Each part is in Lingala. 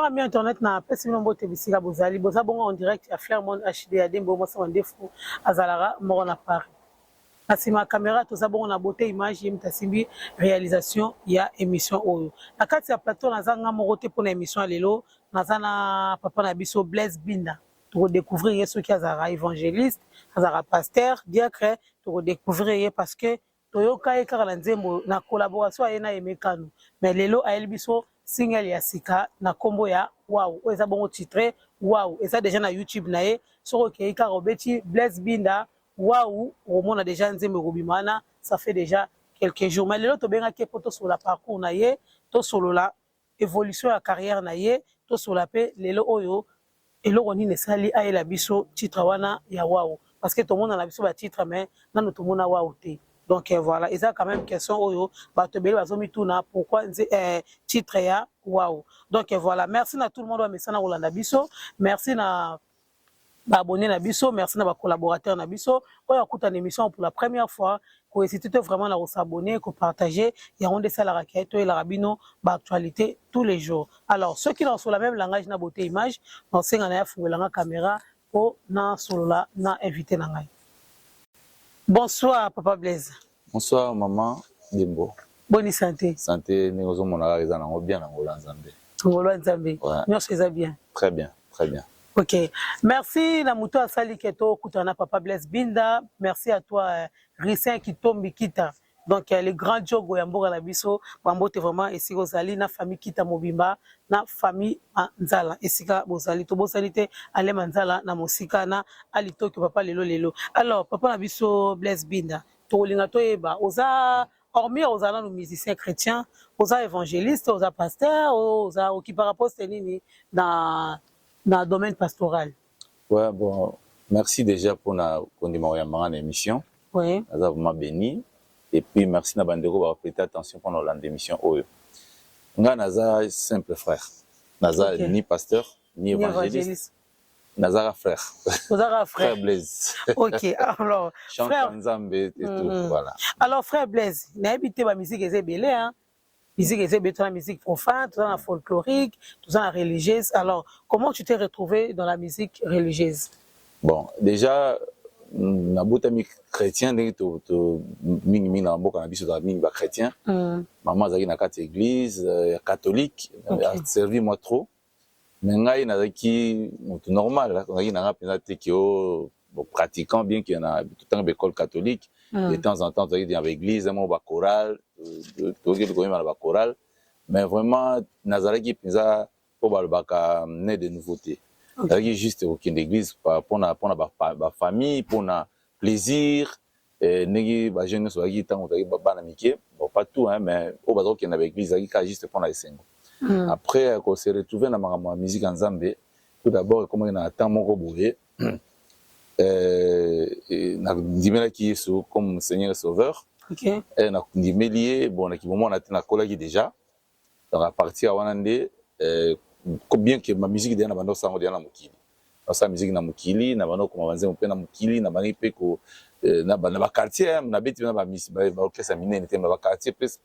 Chers amis internet, na pesi nombo tebisika bozali boza bongo en direct ya Fairmont HD ya Dembo Mosa Wandefu Azalara moko na Paris. Asima caméra toza bongo na beauté image yemtasimbi réalisation ya émission oyo. Na kati ya plateau nazanga moko te pour na émission lelo, nazana papa na biso Blaise Binda. Pour découvrir ceux qui azara évangéliste, azara pasteur, diacre, pour découvrir parce que toyoka e kaka na nzembo na collaboration ayena emekano. Mais lelo ael biso single ya sika na kombo ya wow eza bongo titre wow eza déjà na YouTube na ye soko ke ka robeti Blaise Binda wow on a déjà nzembo robimana ça fait déjà quelques jours mais lelo to benga ke poto sur la parcours na ye to solo la évolution ya carrière na ye to sur la pe lelo oyo eloko nini sali ayela biso titre wana ya wow parce que tout le monde a biso ba titre mais nano tout le monde a wow te. Donc voilà, et ça quand même question oyo batobeli bazomi tuna pourquoi titre ya wow. Donc voilà, merci à tout le monde wa mesana Rolanda biso, merci na abonné na biso, merci na ba collaborateurs na biso. Oyo akuta une émission pour la première fois, ko hésiter vraiment à s'abonner, ko partager et on ça la raquette et la rabino ba actualité tous les jours. Alors ceux qui sont sur la même langage na beauté image, on sait ngana ya fungolanga caméra pour na solo la na invité na ngai. Bonsoir, Papa Blaise. Bonsoir, maman Dembo. Bonne santé. Santé, nous sommes bien en Hollande. Nzambe. Merci, ça bien. Très bien, très bien. Ok. Merci, Namuto Asali Keto, Koutana, Papa Blaise Binda. Merci à toi, Rissin Kitombi Kita. Donc, les grands jogo Yamboga Labiso, Wambote vraiment, et si Rosali, na famille Kita Mobimba, na famille Nzala, et si Bozali, to Bozalite, Ale Manzala, na Mosika, na Alito, que Papa Lelo Lelo. Alors, Papa Labiso Blaise Binda. Oza hormis aux allant musiciens chrétiens, aux évangélistes, aux pasteurs, aux qui par rapport à dans le domaine pastoral. Ouais, bon, merci déjà pour la émission. Oui. Vous vraiment béni. Et puis merci na bandeko pour prêter attention pendant l'émission. Nga naza simple frère. Naza ni pasteur, ni évangéliste. Nazara frère. Nazara frère. Frère Blaise. Ok, alors. Frère Nzambe et tout, voilà. Alors, frère Blaise, n'habitez pas musique et belé, hein? Musique et tout la musique profane, tout la folklorique, tout la religieuse. Alors, comment tu t'es retrouvé dans la musique religieuse? Bon, déjà, na botami chrétien, mingi na mboka na biso da mingi ba chrétien. Maman zaki na kati église catholique, a servi moi trop. Mais ngai nazaki normal ngai nanga pena te kio pratiquant bien qu'il y en a tout temps l'école catholique de temps en temps dans l'église moi ba chorale tout que le ba chorale mais vraiment nazalaki pena pour ba né de nouveauté nazalaki juste aucune église pour na ba famille pour na plaisir negi ba jeune soaki tant ba na mike bon pas tout hein mais au bazok qui na l'église azaki juste pour na esengo. Après, quand on s'est retrouvé dans ma musique en Zambie, tout d'abord, comme on a tant mon roboué, qui est comme Seigneur et Sauveur, et on a lié, bon, à moment on a été collègue déjà, donc à partir à Wanande, bien que ma musique est dans la bande sang de la Mukili, dans sa musique na Mukili, na bande comme on va dire na Mukili, na bande pe ko na ba quartier na beti na ba miss ba orchestre miné n'était na ba quartier plus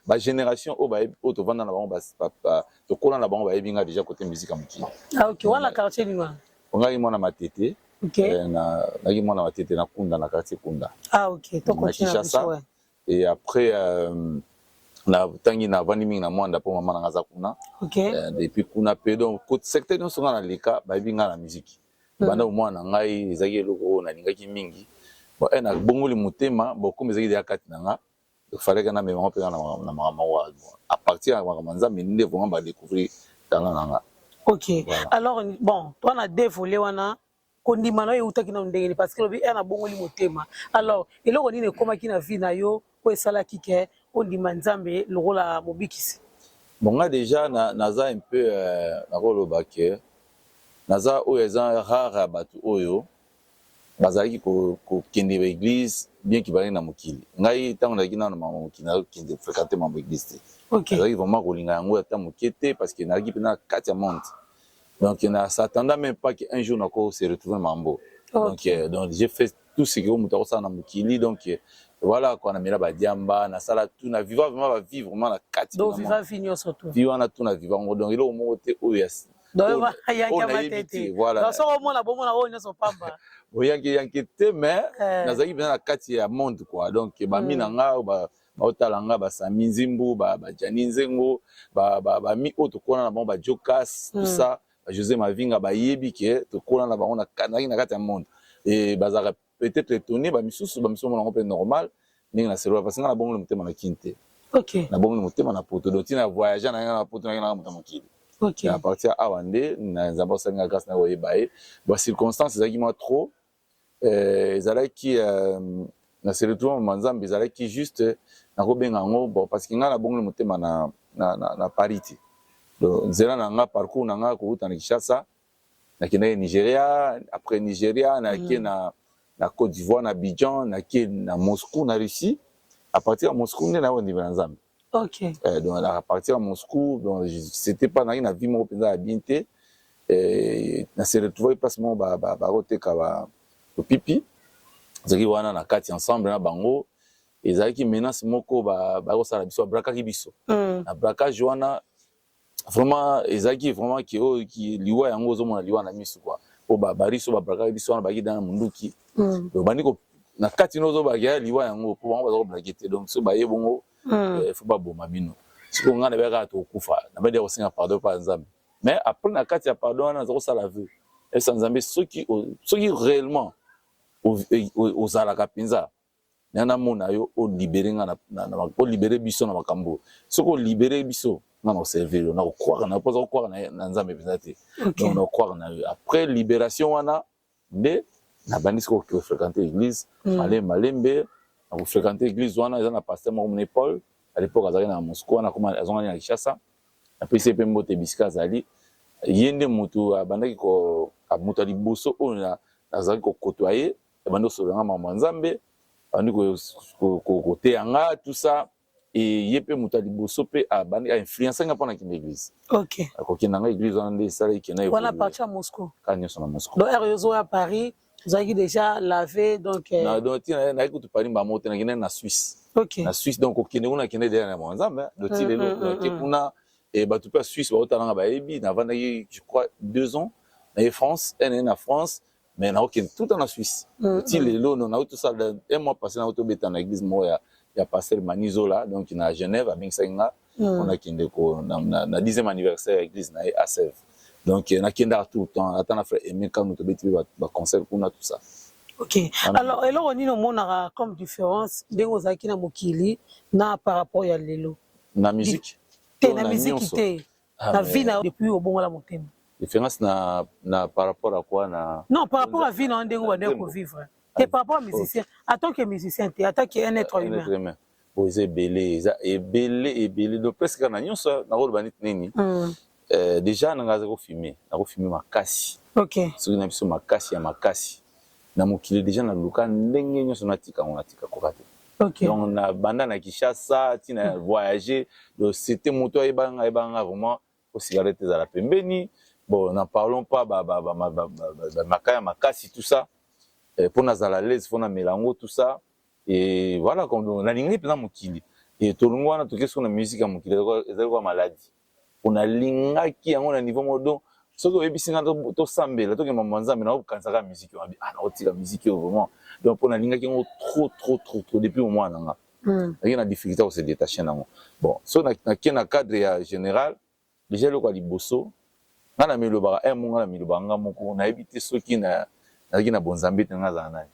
ba génération au to vanda na ba to kola na ba binga déjà côté musique à Mukili. Ah ok, wala quartier ni wa. On a eu mon matete. OK. Na eu mon matete na Kunda na quartier Kunda. Ah OK, to continue ça. Et après na tangi na vandi mingi na mwanda po mama na ngaza kuna. OK. Et puis kuna pedo côté secteur no songa na lika ba binga na musique. Banda mwana ngai ezaki eloko na lingaki mingi. Bon ena bongoli mutema beaucoup mais ezaki ya kati nanga. Il fallait que na me mama pe na mama wa. À partir ya manza minde vraiment ba découvrir talent nanga. OK. Voilà. Alors bon, toi na dévolé wana kondimana yo utaki na ndenge parce que lobi ena bongoli mutema. Alors eloko nini ekomaki na vie na yo ko esala kike ondima nzambe lokola mobikisi. Bon nga déjà naza un peu na rolo baké. Naza oyo eza rare batu oyo bazalaki ko kende ba église bien ki bali na mokili ngai tango na kina na mokili na kende fréquenter ma église. OK. Bazalaki vraiment kolinga yango ata mokete parce que nalaki pena kati ya monde. Donc il ne s'attendait même pas qu'un jour on se retrouve mambo. Donc j'ai fait tout ce que vous moutez ça na mukili donc voilà quoi na mela ba diamba na sala tout na vivre vraiment la kati donc vivre vigno surtout vivre na tout na vivre donc il au moté oyas donc voilà donc ça au moins la bonne on ne sont pas bas oyangi te mais nazaki bien na kati ya monde quoi donc ba minanga ba otalanga ba Sami Nzimbu ba Jani Nzengo ba mi auto kona na bon ba Jokas tout ça José Mavinga ba yebi ke to kona na bango na kati ya monde et bazaka peut-être étonné ba misusu mon peu normal ninga na selo parce que na bongo le mutema na kinte OK na bongo le mutema na poto donc tina voyager na poto na mutema kinte OK à partir à Wande na zamba sanga grâce na oyebae ba circonstances ezaki moi trop ezalaki na se retrouve manzambe ezalaki juste na kobenga ngo bon parce que nga na bongo le mutema na parité donc zela na nga parcours na nga ko utana Kinshasa na kende Nigeria après Nigeria na ke na Côte d'Ivoire na Abidjan na ke na Moscou na Russie à partir de Moscou na on dit nzambe OK donc à partir de Moscou donc c'était pas na vie mo penza habité na se retrouver passement ba roteka ba pipi zaki wana na kati ensemble na bango ezaki menace moko ba ko sala biso braka ki biso na braka joana vraiment ezaki vraiment ki liwa yango zo mona liwa na misu quoi po ba bariso ba braka biso wana ba ki dans munduki donc bandi ko na kati no zo ba ya liwa yango po bango ba zo blakete donc so ba ye bongo faut pas boma bino siko ngana ba ka to kufa na ba dire osinga pardon pa nzambe mais après na kati ya pardon na zo sala vue et sans nzambe soki réellement aux alaka pinza nana mona yo o libérer nga na o libérer biso na makambo soko libérer biso na no servir na croire na pas croire na nzambe pinza te donc na croire na après libération wana nde na bandisiko ko fréquenter l'église malembe na fréquenter l'église wana eza na pasteur mo Paul à l'époque azali na Moscou na kuma azongani na Kinshasa après c'est pe mbote bisika zali yende mutu abandaki ko amuta liboso o na azali ko côtoyer bando solanga mama nzambe bandi ko teanga tout ça et yepe muta liboso pe abandi a influencer nga pona l'église OK ko kinanga église on est sala ikena on a parti à Moscou kanyo na Moscou donc REZO à Paris vous avez déjà lavé donc na donc na ikutu Paris ba moto na kina na Suisse OK na Suisse donc ko kinanga na kina derrière na nzambe do tilelo ke kuna et ba tout pas Suisse ba otanga ba ebi na vandaki je crois 2 ans na France en France mais na aucun tout en Suisse ti lelo non na tout ça un mois passé na auto beta na église mo ya pasteur Manizola donc na Genève à Minsenga on a kinde ko na 10e anniversaire église na à Sèvres donc na kinde tout le temps attend frère Aimé quand nous to beti ba concert pour tout ça OK alors on ni no mona comme différence dengo zaki na mokili na par rapport ya lelo na musique na musique te na vie na depuis au bon la motema différence na par rapport à quoi na non par rapport à vie na ndengo ba ndeko vivre et par rapport à musicien en tant que musicien tu attaques un être humain vous êtes belé donc presque na nyonso na rôle banit nini déjà na ngaza ko filmer makasi OK soki na biso makasi na mokili déjà na luka ndenge nyonso na tika ko kate OK donc na banda na Kinshasa tina voyager donc c'était moto ebanga vraiment au cigarette à la pembeni bon n'en parlons pas makaya makasi tout ça pour nazala l'aise pour na melango tout ça et voilà comme la ligne pendant mokili et tout le monde to qu'est-ce qu'on a musique à mokili c'est quoi maladie on a linga qui en niveau modo ce que ebisinga to sambela to ke mamanza mais na okansaka musique on dit ah na otika musique vraiment donc pour na linga qui trop depuis au mois nanga il y a une difficulté à se détacher nango bon so na cadre général déjà le quoi liboso ngana miloba ngana miloba nga moko na ebité soki na bonzambe te nga zana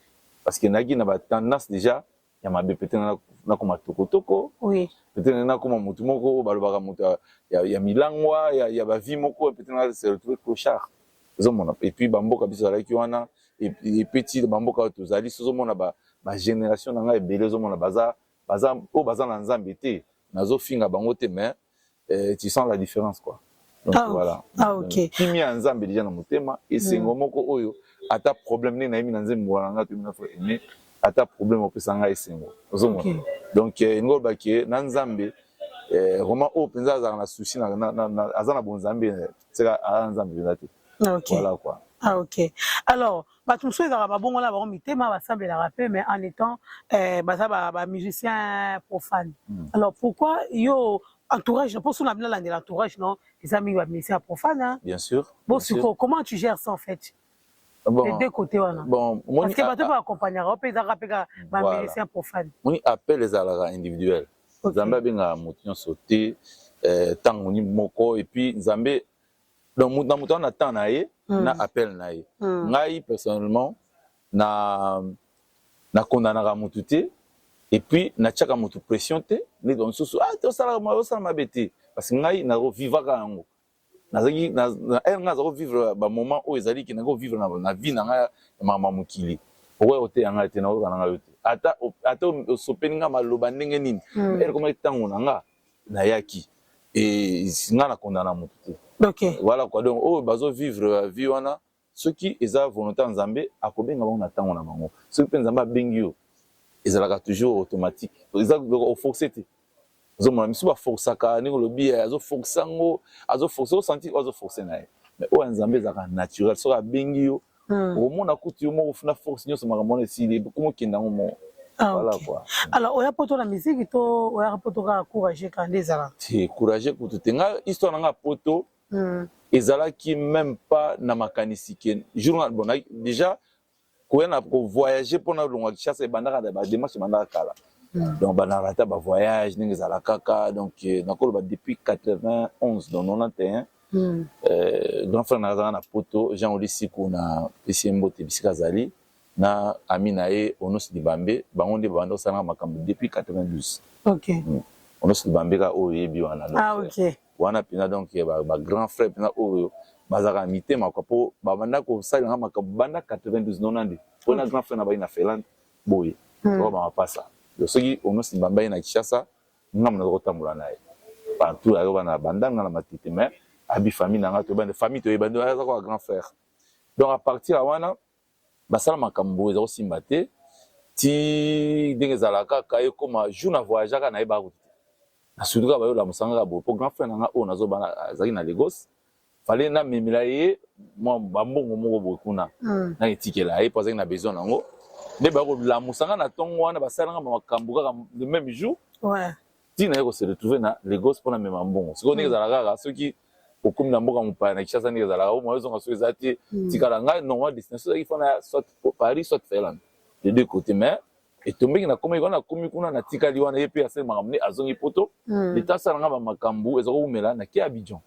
parce que nagi na ba tendance déjà ya mabe peut-être na koma toko oui peut-être na koma mutu moko balobaka mutu ya milangwa ya ba vie moko peut-être na se retrouver clochard zomona et puis bamboka biso alaki wana et petit bamboka tozali zomona ba génération na nga ebele zomona baza na nzambe te nazo finga bango te mais tu sens la différence quoi donc voilà OK kimi ya nzambe déjà na motema esengo moko oyo ata problème ne na yemi na nzembo wana nga to mina fo aimer ata problème opesanga esengo ozomona donc ngo baki na nzambe vraiment o penza za na souci na azana bon nzambe c'est ka nzambe nzate OK voilà quoi Ah, ok. Alors, tout le monde a bon là, mitema va sembler la rapper, mais en étant musicien profane. Alors, pourquoi yo entourage, je pense qu'on a bien l'entourage, non? Les amis va musicien profane, hein? Bien sûr. Bon, comment tu gères ça en fait? Bon, les deux côtés, voilà. Bon, parce que tu peux accompagner, on peut rappeler un musicien profane. On appelle les alara individuels. Zambé benga moution sauté, tant moko et puis Zambé. Donc, on a tant naïe, na appel naïe. Naïe, personnellement, na condamnera moututé, et puis na tchaka moutou pression te, ni don sous, ah, t'es au salaire ma bêtise. Parce que naïe, na vivre à un nazaki na elle nga zako vivre ba moment où ezali ki nako vivre na vie na nga mama mukili owe ote yanga te na oka nga yote ata sopeni nga maloba ndenge nini elle comment tango na nga na yaki et nga na kondana mutu te. OK, voilà quoi. Donc oh bazo vivre vie wana ceux qui eza volonté nzambe akobenga bango na tango na bango ceux qui nzambe bengio ezalaka toujours automatique ezalaka au forcer te zoma misu ba forçaka ni lobi azo forçango azo forcer senti azo forcer nae mais o nzambe zaka naturel so ka bengi yo au mona kutu yo mo funa force nyo so makamona si comment kenda mo voilà quoi. Alors oya poto la musique to oya poto ka courage ka ndezala ti courage kutu tenga histoire nga poto ezala ki même pas na makanisi ken jour bon déjà ko na ko voyager pour na longa chasse bandaka ba démarche bandaka kala. Donc, on a raté un voyage, donc depuis 91, donc 91, grand frère n'a poto, Jean Olissi qu'on a PCMBO Tebisika Zali, na Aminae, Onos Libambe, on est depuis 92. Ok. Onos Libambe a oyebi wana. Ah ok. Wana pina donc grand frère pina oyo, bazaka mité makapo, banda ko sala makapo banda 92 90. On a grand frère na ba ina Finlande, boye. On va pas ça. Soki ono simbamba na Kishasa ngam na rotamula nae partout ayo bana bandanga na matite mais abi famille na ngato bande famille to ebando aza ko grand frère donc à partir à wana basala makambo ezo simbate ti dengezalaka kaye koma jour na voyage ka na eba ko na suduka ba yo la musanga bo pour grand frère na nga o nazo bana azaki na Lagos fallait na memila ye mo bambongo moko bo kuna na etikela ye poser na besoin nango. Mais la musanga na tongo wana basalanga makambo kaka le même jour. Ouais. Tina yako se retrouver na Lagos pour na même mbongo. Ce qu'on est zalaka ceux qui au comme na mboka mpa na Kishasa ni zalaka au moins on a souhaité tikala nga non wa destination il faut na soit Paris soit Finlande. Les deux côtés mais et tomber na comme on a komi kuna na tikali wana yepe ase makamne azongi poto. L'état salanga makambo ezoko umela na ki Abidjan.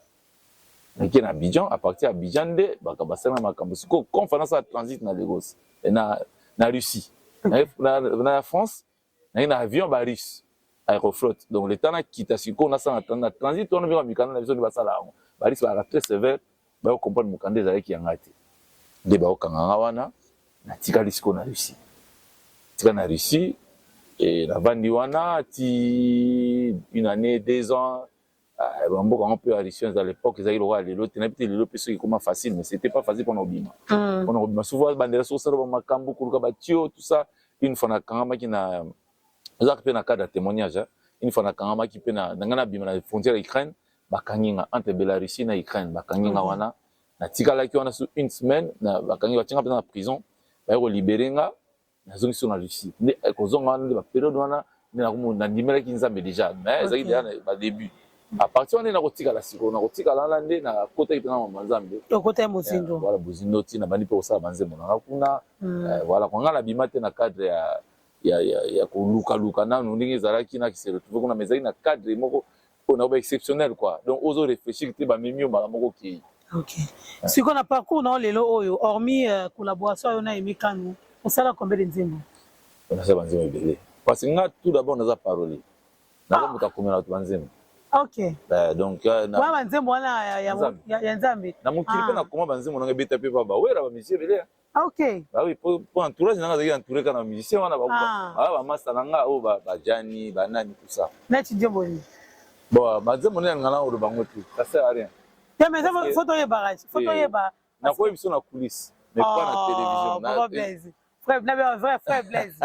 Na ki na Abidjan à partir Abidjan de baka basala makambo. Ce qu'on conférence à transit na Lagos et na Russie. Na France, na avion ba russe Aeroflot. Donc le temps na kita siko na sa na transit on vient mikana na vision de basala. Ba russe ba très sévère, ba comprendre mukande za ki yangati. De ba okanga wana na tikali siko na Russie. Tika na Russie et la vandi wana ti une année 2 ans on peut Russie à l'époque ils avaient le roi les lots n'habitaient les lots qui comment facile mais c'était pas facile pour nos bima. On a souvent bandera sur ça makambo kuruka batio tout ça une fois na kangama qui na za pe na cadre témoignage une fois na kangama qui pe na ngana bima na frontière Ukraine bakanginga entre Bélarussie na Ukraine bakanginga wana na tikala ki wana sur une semaine na bakanginga tinga pe na prison ba yo libérer nga na zone sur la Russie ne ko zonga na période wana na ko na nimera ki nzambe déjà mais ça déjà ba début. À partir de là, on a siko, on a na côté qui na manzambe. Au côté Mozindo. Voilà, Mozindo ti na bandi pe osala manzembo na kuna. Voilà, quand on a bimate na cadre ya ko luka na ndingi zalaki na ki se retrouver kuna mezaki na cadre moko on a exceptionnel quoi. Donc ozo réfléchir que ba mimio mala moko ki. OK. Si qu'on a parcours dans les lots hormis collaboration on a émis kanu. On sala combien de nzembo? On a ça banzembo belé. Parce que nga tout d'abord on a parlé. Na ko mutakoma na banzembo. OK. Donc na banzembo wana ya nzambe. Na mukilipe na koma banzembo na beta pe baba wera ba musicien belé. OK. Bah oui pour entourage na nga entouré kana musicien wana ba masa nga o ba jani ba nani tout ça. Na ti dioboni. Bon banzembo na ngana o bango tu. Ça sert à rien. Ya mais photo ye barrage, photo ye ba. Na ko biso na coulisse mais pas na télévision. frère na vrai frère Blaise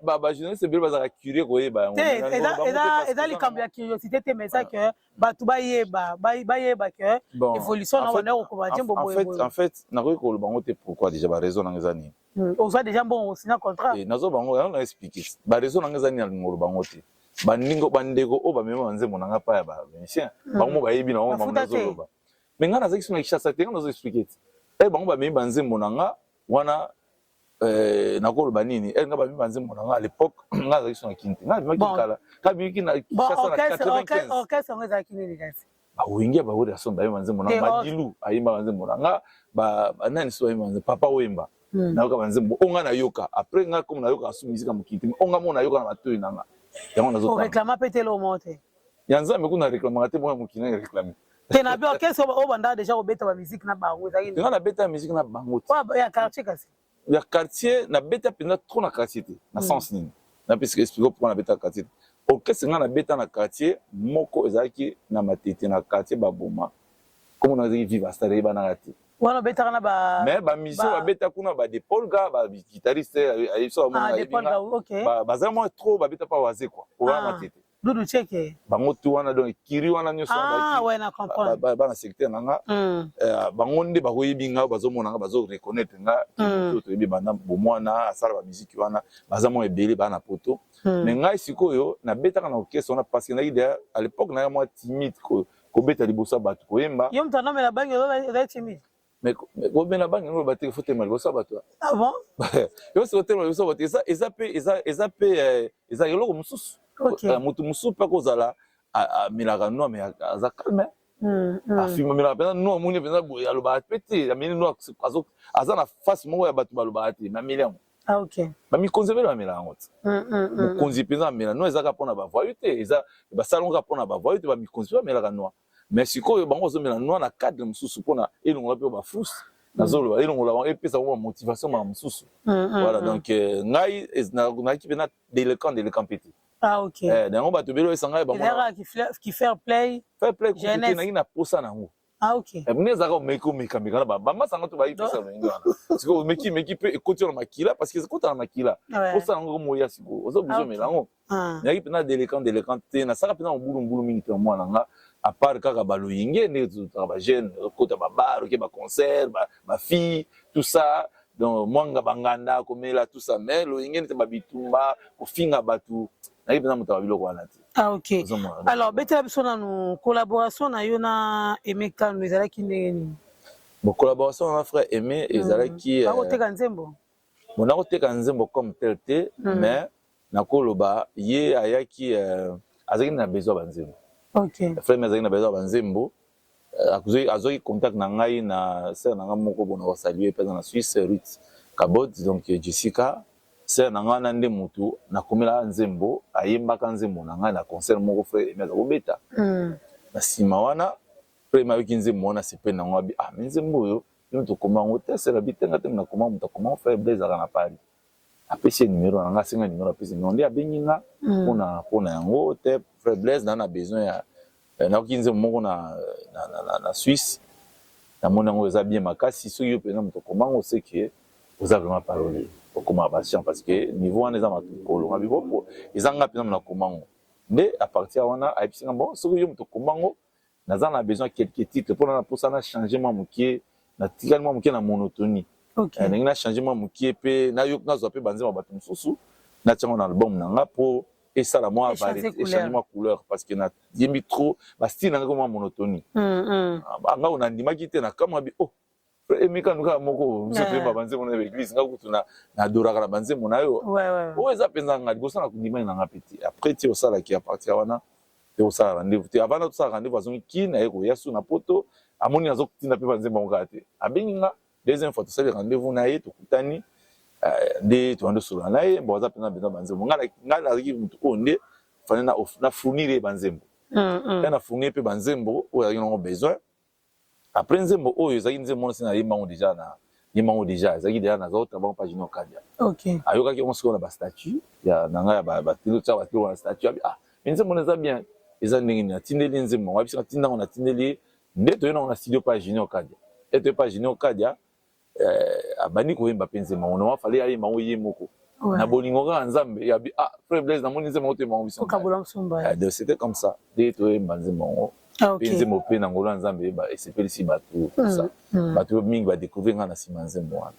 ba journaliste belo bazaka curieux koyeba yango eza likambo ya curiosité te mais ça que bato bayeba que évolution na wana okoma jembo boye en fait nakoki koloba yango te pourquoi déjà ba raison nanga eza nini ozwa déjà bon osina contrat nazo bango yango na expliquer ba raison nanga eza nini ngoloba yango te bandingo bandeko o bamema banzembo nanga pa ya ba musicien bango bayebi na bango bango nazoloba mais nga nazaki sona kishasa te nga nazo expliquer te bango bamemi banzembo nanga wana nakoloba nini nga bamemi banzembo nanga à l'époque nga nazaki sona kinte nga bimaki kala ka bimaki na kishasa na 95 orchestre ngo ezalaki nini kasi bawengi bawodi asomba bayemba banzembo nanga badilu ayemba banzembo nanga nani so bayemba banzembo papa wemba nayoka banzembo onga nayoka après nga comme nayoka asu musique ya mokili onga mo nayoka na matoyi nanga yango nazo réclamer pété le monte yanza me kuna réclamer te mo mokili na réclamer te na bio qu'est-ce o banda déjà obeta ba musique na bango ezaki nga na beta musique na bango te ya quartier kasi ya quartier na beta penza trop na quartier te na sens nini na puisque expliquer pourquoi na beta quartier orchestre nga na beta na quartier moko ezaki na matete na quartier baboma comme on a dit vivre stade ba na te wana beta kana ba mais ba musicien ba beta kuna ba de Paul ga ba guitariste ayso ba bazamo trop ba beta pa waze quoi ora matete Dudu cheke bango tu wana donc kiri wana nyoso ba ouais na comprendre ba na secteur nanga bango nde ba koyebi nga bazomona nga bazo reconnaître nga to yebi bana bomwana asala ba musique wana bazamo ebele ba na poto mais ngai sikoyo na beta kana orchestre na parce que na idée à l'époque na moi timide ko beta libosa batu koyemba yo mtana mela bangi là timide mais ko bena bangi no ba te faut te mal libosa batu ah bon yo c'est hotel libosa batu eza pe yeloko mususu mutu mususu pe kozala amelaka no mais aza calme afima melaka penza no amoni penza boye alobaka pe te ameli no aza na face moko ya bato balobaka te mameli yango ah ok bamikonzi vele bamela yango te mokonzi mpenza amela no ezaka mpona bavoyu te eza basalonga mpona bavoyu te bamikonzi bamelaka noir mais sikoyo bango bazomela noir na cadre mosusu mpona elongola mpe bafrusse nazoloba elongola bango epesa bango bamotivation maka mosusu voilà donc ngai nayaki mpena déléquant mpe te ah ok dango bato belo esanga bango qui fair play jeunesse naki na posa nango ah ok mune ezaka omeka na bamasanga to bayipesa lolenge wana sikoyo omeki mpe ekoti na makila parce que ekota na makila posa nango moya sikoyo oza oblige omela yango nayaki mpena déléquant te nasaka mpena mobulumbulu mingi te ya mwana nga à part kaka baloyenge ndenge tozotaka bajeune okota babar oke baconcert bafille tout ça donc mwanga banganda komela tout ça mais loyenge nete babitumba kofinga bato nayebi mpena moto ya biloko wana te ah ok alors betela biso nanu collaboration na yo na Aimé Kano ezalaki ndenge nini bon collaboration na frère Aimé ezalaki bakoteka nzembo bon nakoteka nzembo comme tel te mais nakoloba ye ayaki azalaki na besoin banzembo ok frère Aimé azalaki na besoin banzembo azwaki contact na ngai na sere na ngai moko bona kosalue mpenza na Suisse Ruth Cabot donc Jessica sere na ngai wana nde motu nakomela nzembo ayembaka nzembo na ngai na concert moko frère Aimé aza kobeta na nsima wana frère Aimé ayoki nzembo wana sepeli nango abi me nzembo oyo bino tokoma yango te sere bitenga te nakoma moto akoma frère Blaise aka na Paris apesi ye numero na ngai asenga numero apesi numero nde abengi nga mpona yango te frère Blaise na besoin ya nayoki nzembo moko na Suisse namoni yango eza bien makasi soki yo mpenza moto okoma yango oseke oza vraiment parole okoma patient parce que niveau wana eza makolo ngabi bopo eza nga mpenza mona okoma yango nde a partir wana ayebisinga bon soki yo moto okoma yango naza na besoin quelques titres mpona naposa na changer mwa mokie natikali mwa mokie na monotonie ndenge na changer mwa mokie mpe nazwa mpe banzema bato mosusu natiango na album na nga mpo esala mwa variété échanger mwa couleur parce que nayembi trop bastyle nanga ko mwa monotonie nga ona ndimaki te nakamwa bi Aimé Kano kaka moko biso toyemba banzembo na église nga kutu nadoraka na banzembo na yo oyo eza mpenza nga liboso na kondimaki na nga mpe te après ti osalaki a partir wana te osala rendez-vous te avant na tosala rendez-vous azongi kini aye koya su na poto amoni azotinda mpe banzembo yango kaka te abengi nga deuxième fois tosali rendez-vous na ye tokutani nde toyanda osolola na ye bon aza mpenza mpenza banzembo ngai nazalaki motu oyo nde fane na fournir ye banzembo na fournir mpe banzembo oyo azalaki nango besoin après nzembo oyo ezalaki nzembo wana se nayembango déjà ezalaki deja nazauta bango pa junior kadia ayokaki yango sikoyo na bastatut na ngai ya batilo tia batilo na statut abi mais nzembo eza bien eza ndenge nini natindeli nzembo yango abisi natindango natindeli nde toye nango na studio pa junior kadia toye pa junior kadia abandi koyemba penze maona wa fallait aller mawo yemoko na bolingo ka nzambe ya frère Blaise na moni nzemba ote mawo biso donc c'était comme ça de to yemba nzemba ngo penze mo pe na ngolo nzambe ba esepelisi bato tout ça bato mingi ba découvrir nga na sima nzembo wana.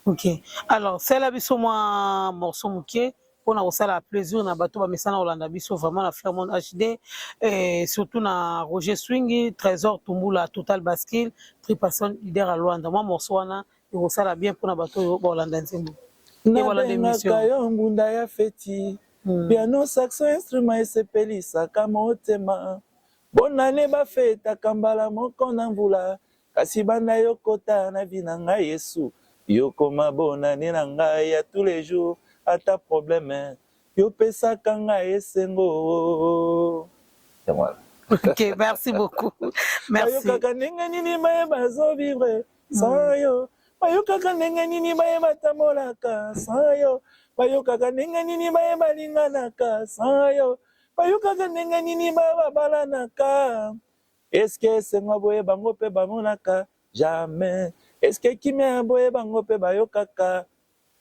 OK, alors c'est la biso moi morceau muke on a aussi la plaisir na bato ba mesana Olanda biso vraiment la Fairmont HD et surtout na Roger Swing Trésor Tumbula Total Basket Tripasson leader à Luanda moi morceau wana et aussi la bien pour na bato ba Olanda nzembo et voilà l'émission yo mbunda ya feti piano saxo instrument esepelisa kama otema bonane ba feta kambala moko na mvula kasi banda yo kota na vina nga Yesu yo koma bonane na ngai ya tous les jours ata problème yo pesaka ngai esengo. Voilà. OK, merci beaucoup. Merci. Yo kaka ndenge nini maye bazo vivre sans yo. Bayo kaka ndenge nini baye batamolaka sans yo. Bayo kaka ndenge nini baye balinganaka sans yo. Bayo kaka ndenge nini baye babalanaka. Est-ce que esengo boye bango pe bamonaka? Jamais. Est-ce que kimia boye bango pe bayo kaka?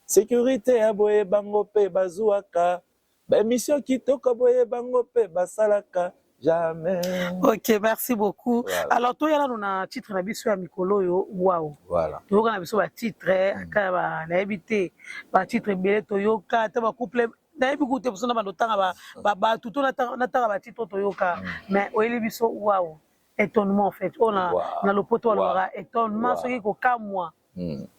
Sécurité ya boye bango pe bazuaka. Ba mission kitoko boye bango pe basalaka. Jamais. OK, merci beaucoup. Voilà. Alors toi yala na titre na biso ya mikolo yo wow. Voilà. Toyoka na biso ba titre aka ba na habité ba titre belé toyoka ta ba couple na yebi ku te biso na ba lotanga ba tout na tanga ba titre toyoka mais oyeli biso wow. Étonnement en fait. On a na lopoto wala étonnement ce qui ko kamwa.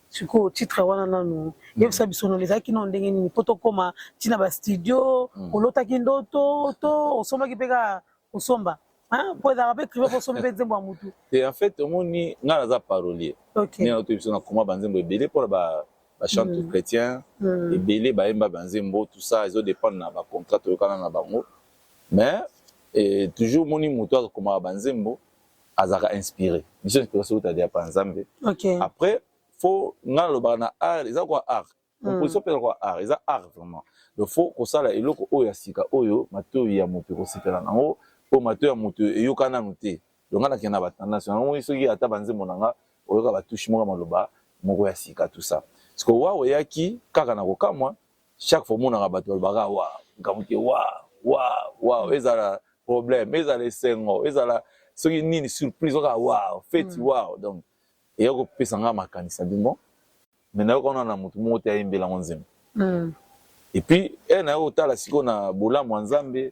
Siko titre wana nanu yebisa biso no lezaki no ndenge nini poto koma tina ba studio olotaki ndoto to osomaki peka osomba hein pour avoir écrire pour sommer nzembo ya mutu et en fait omoni nga naza parolier ni na to biso na koma banzembo ebele pour ba chante chrétien ebele ba yemba banzembo tout ça ils ont dépendre na ba contrat to yokana na bango mais toujours moni mutu akoma banzembo azaka inspiré biso inspiration to dia pa nzambe. Après faut nga lo bana art eza quoi art composition pe quoi art eza art vraiment le faut ko sala eloko oyo asika oyo mato ya moto ko sepela nango po mato ya moto eyokana note donc nga na kena ba tendance nango soki ata banze monanga oyoka ba touche moko maloba moko ya sika tout ça parce que wa oyaki kaka na kokamwa chaque fois monanga bato balobaka wa ngamuke wa ezala problème ezala esengo ezala soki nini surprise oka wa feti wa donc et yoko pesa nga makanisa bimbo mais na yoko na mutu moko te ayembela nzembo et puis na yoko tala siko na bolamu nzambe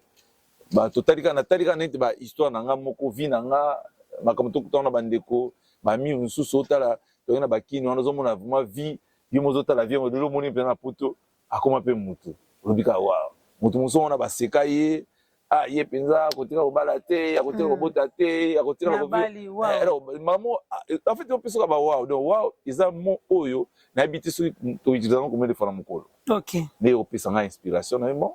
ba totalika na talika neti ba histoire na nga moko vi na nga makambo to kutana bandeko ba mi nsusu tala to na bakini wana zomona vraiment vie yo mozo tala vie modelo moni pe na poto akoma pe mutu lobika wa mutu muso wana ba sekaye ye penza kotika obala te akotika kobota te akotika kobi maman en fait on peut se ba wow donc wow isa mo oyo na habité so to utiliser comme de fois na mokolo. OK mais au pesa nga inspiration na bon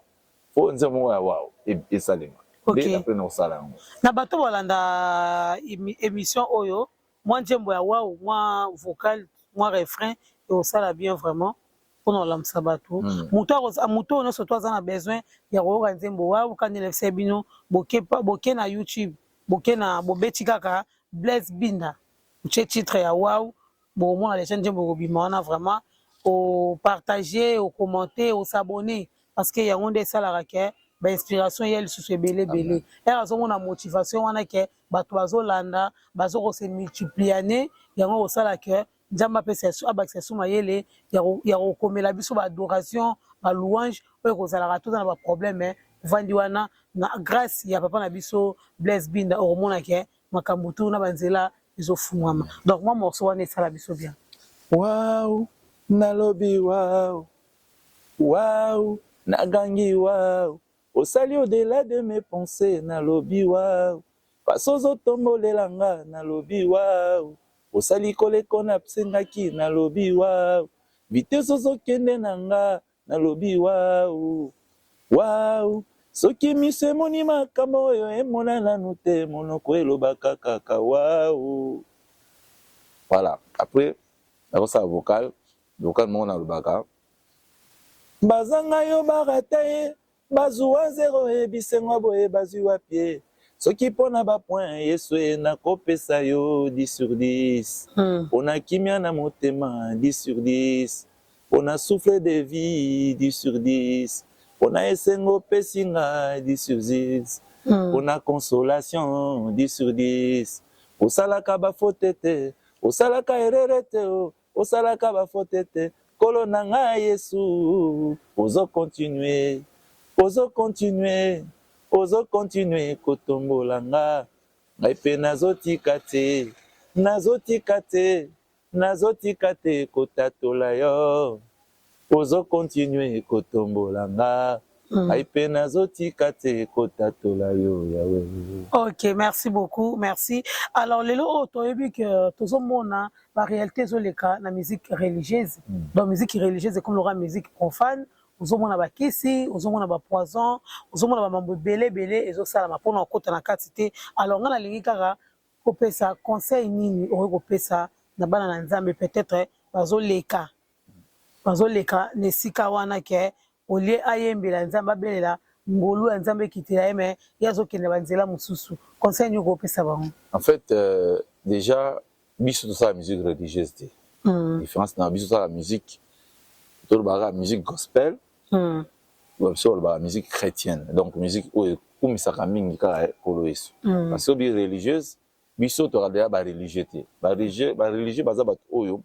faut nze mo wow et salema OK après no sala na bato bolanda émission oyo moi njembo ya wow moi vocal moi refrain et au sala bien vraiment pour nous lamsa bato muto no surtout azana besoin ya koyoka nzembo wa kanele sebino boke na YouTube boke na bobeti kaka Blaise Binda uche titre ya wow bo mona les chaînes nzembo bima wana vraiment au partager au commenter au s'abonner parce que yango nde sala rake ba inspiration yel susu belé era zo mona motivation wana ke bato bazolanda bazo ko se multiplier yango osala ke Njamba pesa abaxesu mayele ya kokomela biso ba adoration ba louange oyo kozala tout na ba problème vandi wana na grâce ya papa na biso Blaise Binda oromona ke makambutu na banzela izofungama donc moi morceau wana sala biso bien wow nalobi wow nagangi wow osali au-delà de mes pensées nalobi wow pasozo tombolelanga nalobi wow osali koleko na psengaki na lobi wa vitesse ozokende na nga na lobi wa soki miso emoni makambo oyo emonana nanu te monoko elobaka kaka wa voilà après nakosala vocal moko na lobaka bazanga yo barata ye bazuwa zero ebisengo boye bazwi wa pie soki pona ba point Yesu na kopesa yo 10 sur 10 pona kimia na motema 10 sur 10 pona souffle de vie 10 sur 10 pona esengo pesinga 10 sur 10 pona consolation 10 sur 10 osalaka ba fotete osalaka ererete osalaka ba fotete kolo na nga Yesu ozo continuer kotombola nga ngai pe nazotika te kotatola yo ozo continuer kotombola nga ngai pe nazotika te kotatola yo yawe. Ok, merci beaucoup, merci. Alors lelo tu as vu que tout le monde a la réalité zoleka na musique religieuse. Dans musique religieuse comme la musique profane, ozomona bakisi, ozomona ba poison, ozomona ba mambo belé ezo sala mapona okota na katite. Alors ngana lingi kaka kopesa conseil nini o kopesa na bana na nzambe peut-être bazoleka nesika wana ke olie ayembela nzambe belela ngolu ya nzambe kitela eme yazo kende banzela mususu conseil nyo kopesa bango. En fait déjà biso to sa musique religieuse te. Différence na biso sa la musique to ba musique gospel. Sur la musique chrétienne, donc musique comme ça mingi ka kolo yesu parce que bi religieuse biso to radea ba religieuté ba religieux baza bat oyo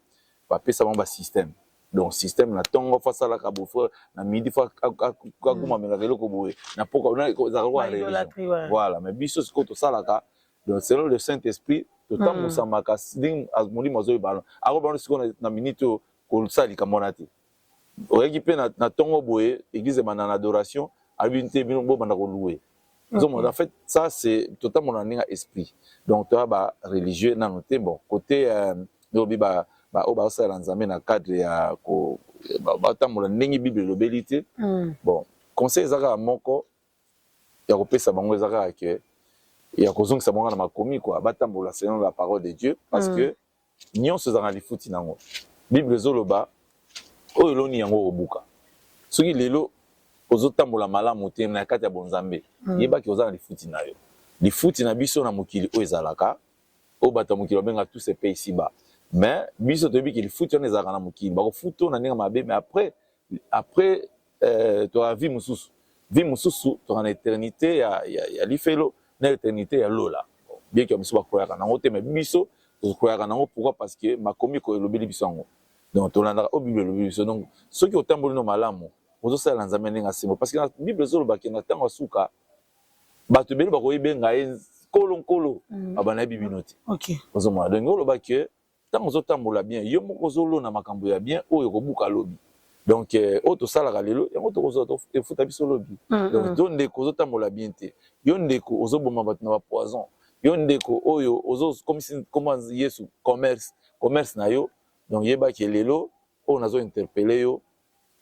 ba pesa ba système, donc système na tongo fa sala ka bofo na midi fa ka kuma mela kelo ko boye na poko na za ko religion voilà, mais biso ce ko to sala ka donc selon le Saint-Esprit to tamu samaka ding azmuli mazo ballon ako ballon siko na minute ko sali ka monati oyekipe na tongo boye église bana adoration abinté bino bo bana ko louer. Donc en fait ça c'est totalement dans esprit, donc tu as religieux na noté bon côté lobi ba o ça nzambe na cadre ya ko ba tamola ndenge bible lobelité bon conseil zaka moko ya ko pesa bango zaka ke ya ko zongisa bango na makomi quoi batambola selon la parole de Dieu parce que nyonso zaka lifuti nango bible zoloba oyo loni yango obuka soki lelo ozotambola malamu te na kati ya bonzambe yeba ki ozana lifuti na yo lifuti na biso na mokili oyo ezalaka o bata mokili benga tous ces pays ici-bas, mais biso toyebi ki lifuti on ezalaka na mokili bako futo na ndenge mabe, mais après tu as vie mususu tu as éternité ya lifelo na éternité ya lola bien que biso ba croyaka nango te, mais biso to croyaka nango pourquoi parce que makomi ko elobeli biso ngo. Donc tolanda o bible lobi biso, donc ceux qui otamboli no malamu ozo sala nzambe ndenga simo parce que la bible zolo ba kena tango suka bato beli bako yebenga nkolo abana bibinoti. OK ozo mona donc ngolo ba ke tango zo tambola bien yo moko zolo na makambo ya bien oyo ko buka lobi, donc auto sala ka lelo yango to kozo to futa biso lobi. Donc donde ko zo tambola bien te yo ndeko ozo boma bato na ba poison yo ndeko oyo ozo comme si comment Yesu commerce na yo, donc yeba ke lelo o nazo interpeller yo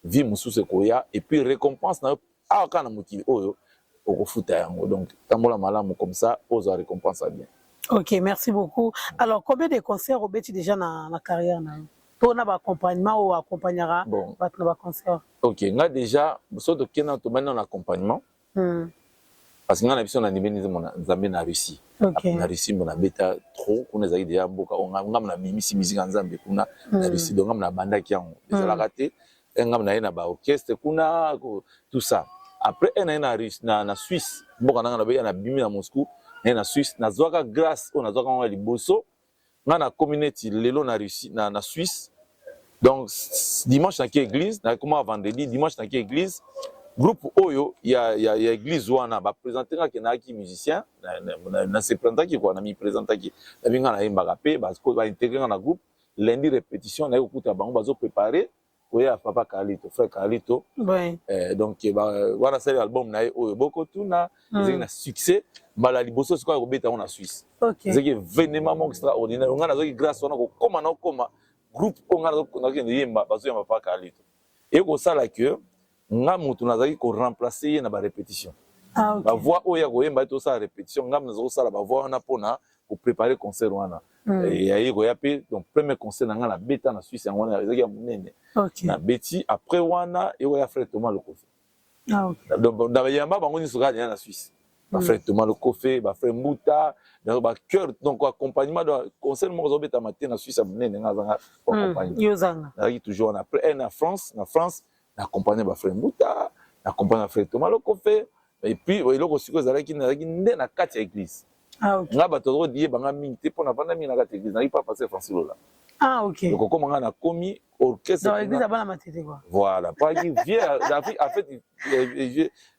vie mususu koya et puis récompense na aka na mokili oyo okofuta yango, donc tambola malamu comme ça ozo récompense bien. OK, merci beaucoup. Alors combien de concerts obeti déjà na carrière na pour na ba accompagnement ou accompagnera ba na ba concert? OK, nga déjà so to kena to maintenant accompagnement parce que nga na biso na nimeni mona nzambe na Russie. Na Russie mona beta trop kuna zaki déjà mboka nga na mimisi musique nzambe kuna na Russie, donc nga na banda ki yango déjà la raté ngam na ba orchestre kuna tout ça. Après na Suisse mboka na ba na bimi na Moscou na Suisse na zwaka grâce on a zwaka ngwa liboso nga na communauté lelo na Russie na Suisse, donc dimanche na ki église na comment vendredi dimanche na ki église groupe oyo ya église wana ba présenter nga na ki musicien na se présenter ki quoi na mi présenter ki na binga na imba pe ba intégrer na groupe lundi répétition na yokuta bango bazo préparer oya papa Carlito frère Carlito donc wana sali album na oyo boko tuna na succès mbala liboso siko ko beta na Suisse. C'est que vraiment extraordinaire on a zoki grâce on a koma groupe on a yemba bazo yemba papa Carlito et ko sala que nga mutu nazaki ko remplacer na ba répétition ba voix oya ko yemba to sa répétition nga nazo sala ba voix na pona pour préparer concert wana et ayi ko yape donc premier concert na nga na beta na Suisse yango na ezaki ya munene na beti après wana et oya frère Thomas Lokofi donc da yamba bango ni soka na Suisse frère Thomas le Kofé, frère Mouta, ba cœur donc accompagnement de conseil mo zo beta matin na Suisse abonné nga zanga accompagner. Yozanga. Là toujours on après na France, accompagner ba frère Mouta, accompagner frère Thomas le Kofé et puis eloko siko zalaki nde na kati ya église. Ah OK. Nga bato die banga mingi te pona vanda mingi na kati ya église, na pas passer Francis Lola. Ah OK. Donc comme on a commis orchestre dans l'église abana matete quoi. Voilà, pas qui vient en fait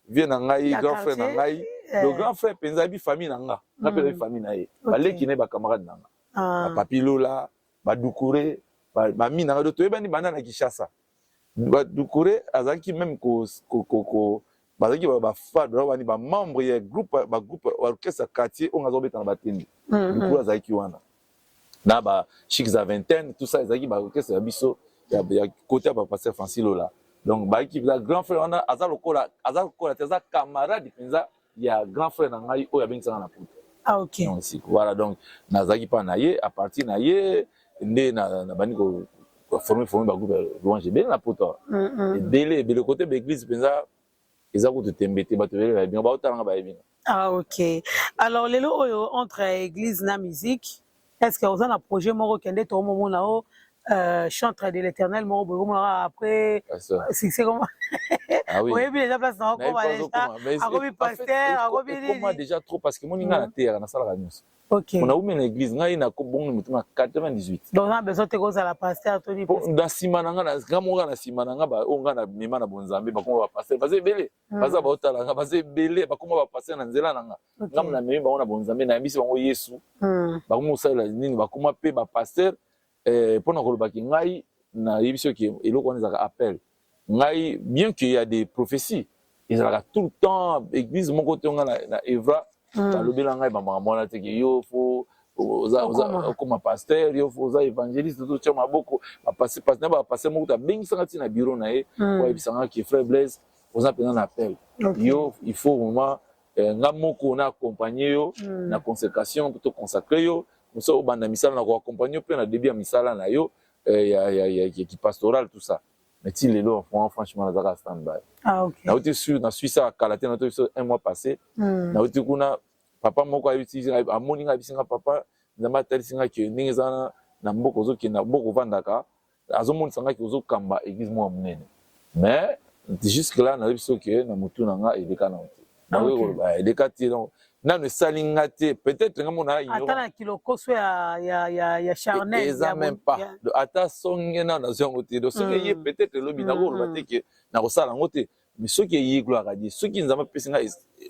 vient na ngai grand frère na ngai. Le grand frère penzabi famille nanga, na pele famille na ye. Ba leki ne ba camarade nanga. Ba Papi Lola, ba Doucouré, ba mi nanga to ebani bana na Kinshasa. Ba Doucouré azaki même ko bazaki ba fadra bani ba membre ya groupe orchestre quartier on ngazo beta na batendi. Doucouré azaki wana. Na ba Chics à vingtaine, tout ça azaki ba orchestre ya biso ya côté ba pasteur Francis Lola. Donc ba équipe la grand frère on a azalokola teza camarade penza il y a grand frère nangai o ya bengisa na puta. Ah OK. Donc voilà donc nazaki pa naye à partir naye ndé na bani ko former ba groupe louange bien na puta. Et délai le côté de l'église penza ezako te tembete ba te bele bien ba otanga ba bien. Ah OK. Alors lelo oyo entre église na musique, est-ce que vous avez un projet moko kende to moment nao chantre de l'Éternel moko après c'est comment? Ah oui. Oui, déjà place dans comme pasteur, déjà trop parce que mon inga na terre na sala news. OK. On a ouvert l'église ngai na ko bon mutu 98. Donc on a besoin de cause à la pasteur Tony. Dans simananga na ngamonga na simananga ba onga na mema na bonzambe ba ko ba pasteur parce belé. Parce ba otala nga parce belé ba ko ba pasteur na nzela nanga. Ngam na mema ba na bonzambe na biso bango Yesu. Ba ko musala nini ba ko pe ba pasteur pona ko ba ki ngai na biso ki eloko on ezaka appel. Ngai, bien qu'il y a des prophéties, ils ont tout le temps, l'église, mon côté, on a na Evra, le bilan, il m'a dit que yo faut, comme pasteur, yo faut évangéliste, tout ça, m'a beaucoup, passer mon côté, bien que ça na bureau na e, ouais, il s'en qui frère Blaise, on a pris un appel. Yo, il faut vraiment, on a accompagné yo, na consécration, plutôt consacré yo, nous sommes au banda misala, on a accompagné yo, na début à misala na yo, il y a qui pastoral, tout ça. Mais si les lots franchement les a stand-by. Ah OK. Na été sûr na Suisse à Calaté na été un mois passé. Na été kuna papa moko a utilisé a moninga bisinga papa na matali singa ki ninga na mboko zo ki na mboko vandaka. Azo moni sanga ki ozo kamba église mo munene. Mais jusque là na biso ki na mutu nanga edeka na ote. Na we ba edeka ti donc na ne salinga te peut-être nga mona ignorant. Attends kiloko so ya charnel ya même pas de ata songena na zongo te do soki ye peut-être lobi na ko lobate ke na ko sala ngote mais soki ye gloire à Dieu soki nzamba pesinga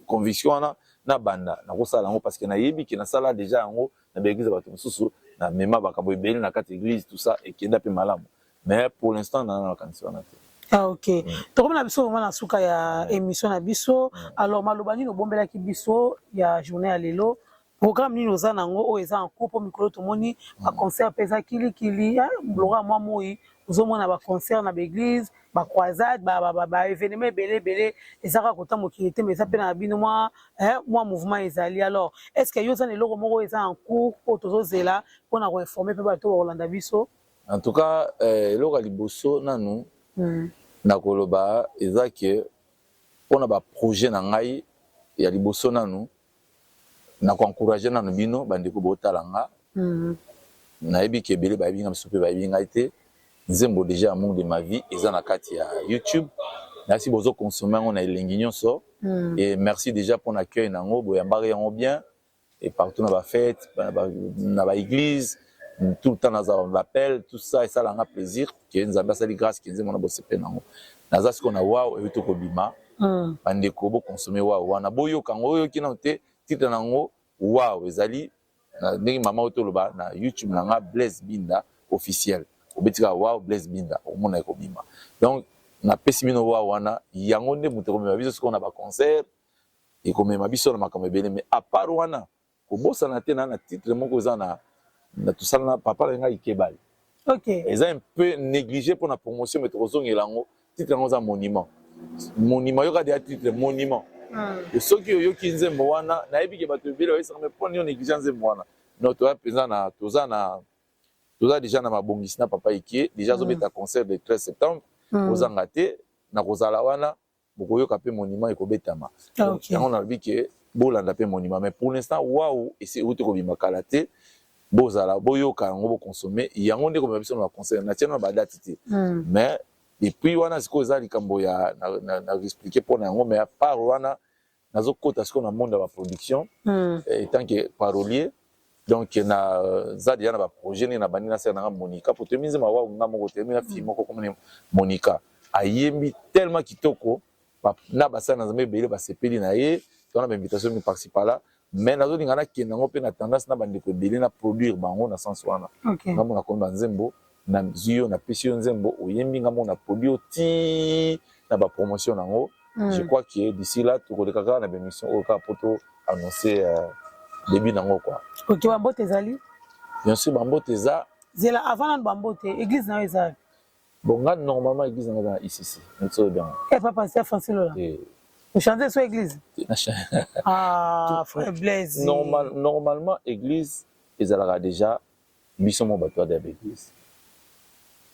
conviction na banda na ko sala ngo parce que na yebi ki na sala déjà ngo na l'église ba mususu na mema ba kabo ebeli na kati église tout ça et kenda pe malamu mais pour l'instant na kanisa na te. Ah OK. Donc on a biso vraiment na suka ya émission na biso. Alors malobani no bombela ki biso ya journée à lelo. Programme ni noza nango o eza en couple mikolo to moni ba concert pesa kili bloga moi moi ozo mona ba concert na l'église, ba croisade, ba événement belé ezaka kota mokilité mais ça pe na bino moi mouvement ezali. Alors est-ce que yo za lelo moko eza en cours pour tozo zela pour na informer pe ba to Rolanda biso? En tout cas eloko liboso nanu na koloba eza ke pona ba projet na ngai ya liboso nanu na ko encourager nanu bino bandeko botalanga na yebi ke belé ba binga msope ba binga ite nzembo déjà amour de ma vie eza na kati ya YouTube merci bozo consommer on a elengi nyonso et merci déjà pour l'accueil nango boyambari yango bien et partout na ba fête na ba église tout le temps dans l'appel tout ça et ça l'a plaisir que nzamba sali grâce que nzembo na bosepe nango naza ce qu'on a wow et to ko bima bandeko bo consommer wow wana boyo kango yo kina te titre nango wow ezali na ndenge mama otoloba na YouTube nanga Blaise Binda officiel obetika wow Blaise Binda omona ko bima donc na pesi bino wow wana yango nde muto ko mema biso ce qu'on a ba concert et ko mema biso na makambo ebele mais à part wana ko bosa na te na titre moko za na tout ça na papa nga ikebali. OK. Ils ont un peu négligé pour la promotion mais trop zongi lango titre ngo monument. Monument yo ka des titres monument. Et ceux qui yo kinze mwana na ebi ke bato bela ça me prendre une négligence mwana. Notre présent na toza déjà na mabongisi na papa ikie déjà zo beta concert le 13 septembre ozanga te na kozala wana bokoyo ka pe monument ekobetama. Donc on a vu que bolanda pe monument mais pour l'instant waouh et c'est où to kobima kalaté bozala boyoka yango bo consommer yango ndeko ba biso na conseil na tiena ba date ti mais et puis wana siko za likambo ya na expliquer pour na yango mais à part wana nazo kota siko na monde de la production et tant que parolier donc na za dia na ba projet ni na banina ser na Monica pour te mise ma wa ngamo ko te mina film ko comme Monica ayembi tellement kitoko na basa na zambe belé ba sepeli na ye on a invitation de participer là mais nazo lingana ki nango pe na tendance na bande ko belé na produire bango na sens wana ngamo na komba nzembo na zio na pesio nzembo oyembi ngamo na produire ti na ba promotion nango je crois que d'ici là tout ko kaka na émission au cas poto annoncer début nango quoi. OK bambote ezali bien sûr bambote za zela avant na bambote église na ezali bon nga normalement église na ici nso bien et papa c'est français là vous chantez sur église ah frère Blaise normalement église ezalaka déjà biso mo bato de l'église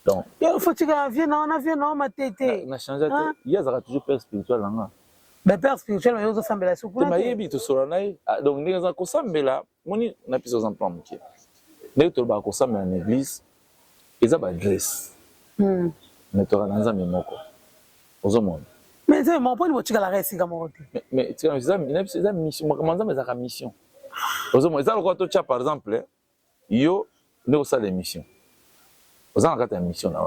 donc il faut que tu viennes on a vient non matete na changer il y a toujours père spirituel là mais père spirituel mais vous sambela sukuna te mayebi to solanai donc ndenge ko sambela moni na piso exemple moké ndenge to ba ko sambela na église eza ba adresse mais to na nzambe moko ozomona mais c'est mon point de vue la reste comme mais tu sais ça mission comment ça mais ça mission ozomona ça le to cha par exemple yo ne ça l'émission ozana kata mission na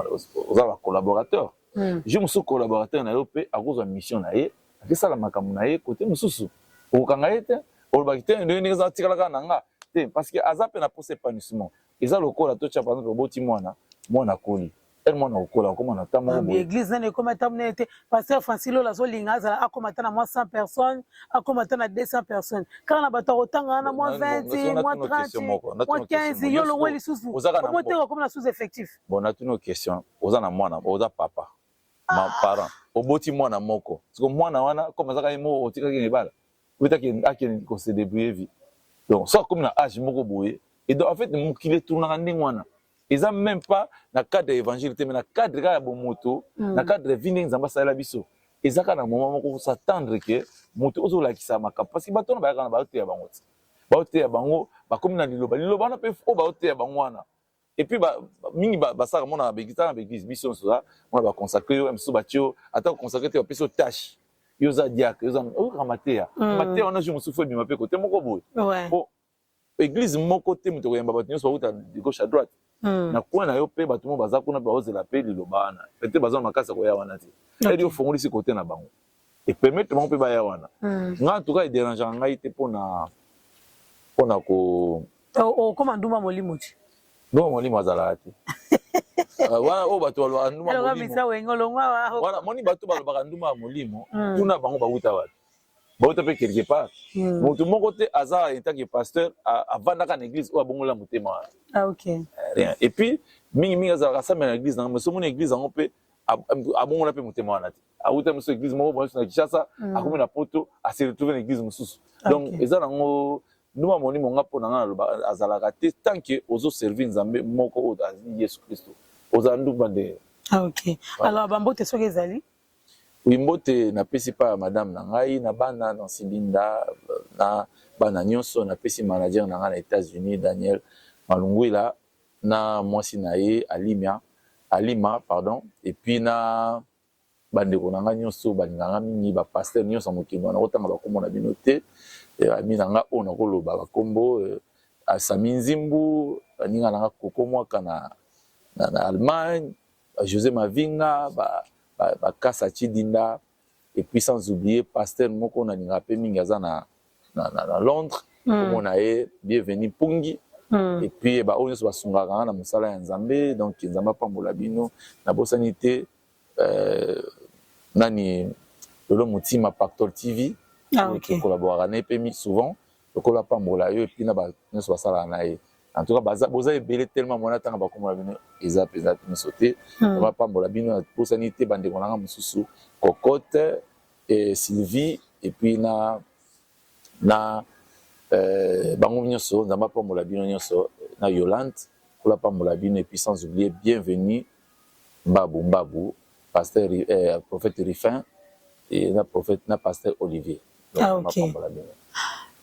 ozala collaborateur je me suis collaborateur na yo pe à cause de mission na ye akisa la makambo na ye côté mususu okanga ete olbakite ndenge za tikalaka nanga te parce que azape na poser épanouissement eza lokola to cha par exemple boti mwana koli elle mwana okola comme na tamo l'église na comme tamne ete pasteur Francilo la zo linga za akomata na moins 100 personnes akomata na 200 personnes quand na bato otanga na moins 20 moins 30 moins 15 yo lo weli susu comment te comme na sous effectif bon na tuno question oza na mwana oza papa ma parent oboti mwana moko siko mwana wana comme ça mo otika ki nebala uta ki akeni ko se débrouiller vie donc ça comme na âge moko boye et donc en fait mokile tourna ndenge wana ils ont même pas na cadre évangile mais na cadre ya bomoto na cadre vini nzamba sala biso ezaka na moment moko s'attendre que moto ozola kisa maka parce que bato na ba kana ba te ya bango ba comme na liloba na pe o ba te ya bango wana et puis mingi basaka mona begita na église biso ça on va consacrer yo mso batio ata consacrer te peso tâche yo za diacre yo za o ramatea matea on a joué mso fo bi mape côté moko boy po église moko te muto yamba bato nyos ba de gauche à droite na kwa na yo pe bato mo baza kuna ba ozela pe liloba na peut-être baza makasa ko ya wana te et yo fongoli si côté na bango et permettre mon pe ba ya wana nga en tout cas il dérange ngai te pona ko comment nduma molimo ti non molimo azala te wana o bato balwa nduma molimo alors misa wengolongwa wana moni bato balwa nduma molimo tuna bango babuta bato bauta pe quelque part moto moko te aza en tant que pasteur avandaka na église o abongola motema ah OK rien et puis mingi azala sa na église na so moni église ngo pe abongola pe motema wana te auta muso église moko bo na Kinshasa akomi na poto a se retrouver na église mususu donc eza nango nduma molimo nga pona nga azalaka te tant que ozo servir nzambe moko o Yesu Kristo oza ndumba de ah OK alors bambote soki ezali Wimbote na pesi pa madame na ngai na bana na Silinda na bana nyonso na pesi manager na ngai na États-Unis Daniel Malungwila na mwasi na ye Alima pardon et puis na bande ko na ngai nyonso balinganga mingi ba pasteur nyonso mokino na otanga ba komona binote ami na ngai ona koloba ba kombo Asami Nzimbu ninga na koko mwaka na Allemagne José Mavinga Kasa Chidinda et puis sans oublier pasteur moko na ninga pe mingi aza na Londres comme on a bienvenue Pungi et puis ba onyo so basungaka na musala ya Nzambe donc Nzamba pambola bino na bosanité nani lolo mutima Pactol TV qui collabore na pe souvent le kola pambola yo et puis na ba nyo so basala na ye en tout cas boza ebele tellement mona tanga ba komola bino eza peza sauter va pambola bino pour sanité bande konanga mususu Cocotte et Sylvie et puis na bango nyonso nzamba pambola bino nyonso na Yolande kola pambola bino et puis sans oublier bienvenue Mbabu pasteur prophète Rifin et na prophète na pasteur Olivier ah OK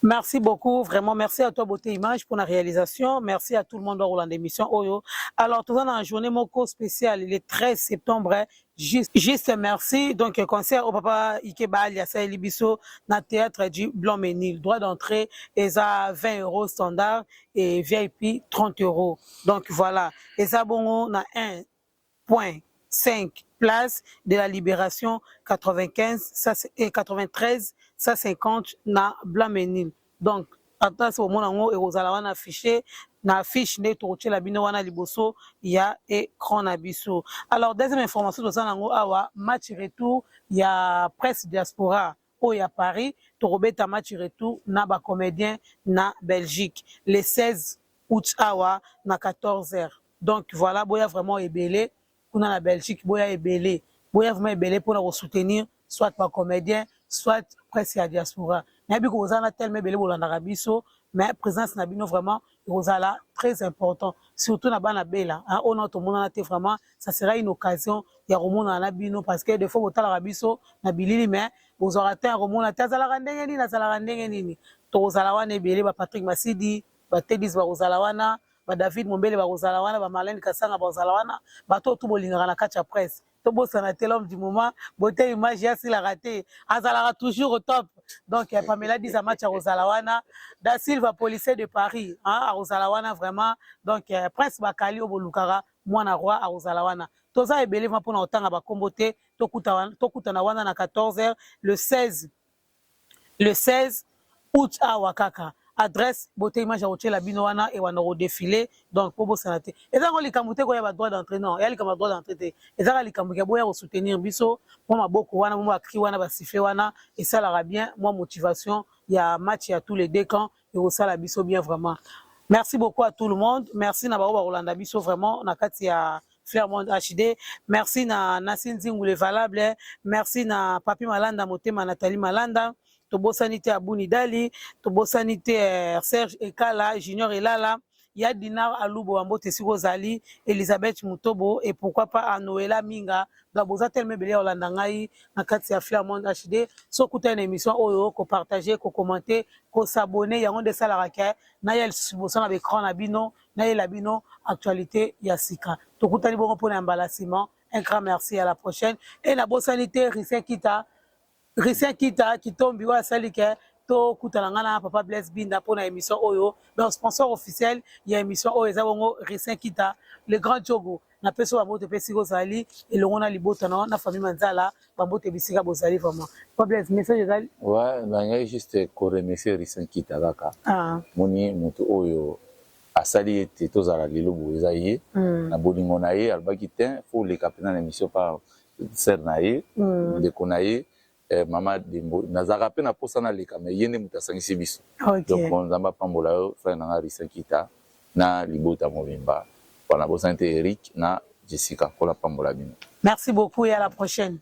Merci beaucoup, vraiment. Merci à toi, Beauté Image, pour la réalisation. Merci à tout le monde dans Roland d'émission Oyo. Alors, tout ça dans la journée Moko spéciale, le 13 septembre, juste merci. Donc, concert au papa Ikeba Aliasa Libiso, dans le théâtre du Blanc-Ménil. Droit d'entrée est à 20 € standard et VIP 30 €. Donc, voilà. Et ça, bon, on a 1,5 place de la Libération 95 ça, et 93 150 na Blanc-Ménil. Donc, attends, c'est au moment où Rosala wana affiché, na affiche ne toche la bino wana liboso, il y a écran na biso. Alors, deuxième information, dans nango awa, match retour, il y a presse diaspora. Au ya Paris, Torobeta match retour, na ba comédien na Belgique. Le 16 août awa, na 14 h. Donc, voilà, boya vraiment ébélé. Pour la Belgique, boya ébélé. Boya vraiment ébélé pour la soutenir, soit par comédien, soit presse à diaspora. Mais bien que a tellement ébélé pour l'Arabiso, mais présence nabino vraiment, Rosala très important. Surtout na bana bela. On a tout le monde vraiment, ça sera une occasion. Il y a Romon dans l'Abino parce que des fois au l'Arabiso, na bilili mais vous aurez un Romon na tazala randengeni na zala randengeni. To Rosala wana ébélé ba Patrick Masidi, ba Tedis ba Rosala wana. Ba David Mombele ba Rosala wana ba Marlène Kasanga ba Rosala wana ba to bolingaka na kati ya presse to bosana te l'homme du moment Beauté Image ya sila raté azalaka toujours au top. Donc Pamela dit à match à Rosala wana Da Silva policier de Paris à Rosala wana vraiment donc Prince Bakali obolukara mwana roi à Rosala wana toza ebele va pour na otanga ba kombote to kuta na wana na 14 h le 16 août à Wakaka. Adresse Beauté Image à la binoana et on a défilé donc pour santé et ça on les camouté quoi y a droit d'entrée non il y a les droit d'entrée et ça les camouté boya au soutenir biso moi ma beaucoup wana moi cri wana ba siffler wana et ça la bien moi motivation il y a match il y a tous les deux camps et au ça la biso bien vraiment merci beaucoup à tout le monde merci na baro ba Rolanda biso vraiment na kati ya Clermont HD merci na Nassine Zingule valable merci na Papi Malanda Motema Nathalie Malanda Tobosanité Abouni Dali, Tobosanité Serge Ekala, Junior Elala, ya Dinar Aloubo Ambote Sigozali, Elisabeth Mutobo, et pourquoi pas à Noëlla Minga, Gaboza Telme Belé Olandangaï, Nakati Flamand HD, Sokuta une émission, ko partager, ko commenter, ko s'abonner, Yangon de Salaraka, Nayel Subosan avec Kran Abino, Nayel Abino, actualité Yassika. Tokuta Libon pour l'embalassement, un grand merci à la prochaine, et la Bosanité Rissin Kita, Christian Kita qui tombe à Salike to kutalangana papa Blaise Binda pour la émission Oyo donc sponsor officiel il y a émission Oyo ezabongo Christian Kita le grand Jogo na peso ba moto pesi Zali et le rona libota na famille Manzala ba moto bisika bozali vraiment papa Blaise message Zali ouais ngai juste ko remercier Christian Kita kaka moni moto Oyo asali ete tozala lelo bozaye na bolingo na ye albaki te faut les capitaine émission par ser na ye de konaye Mama Dembo nazaka pe na posana leka mais yende mutasangisi biso donc on zamba pambola yo frère na Christian Kita na libota mobimba voilà bosante Eric na Jessica kola pambola bino merci beaucoup et à la prochaine.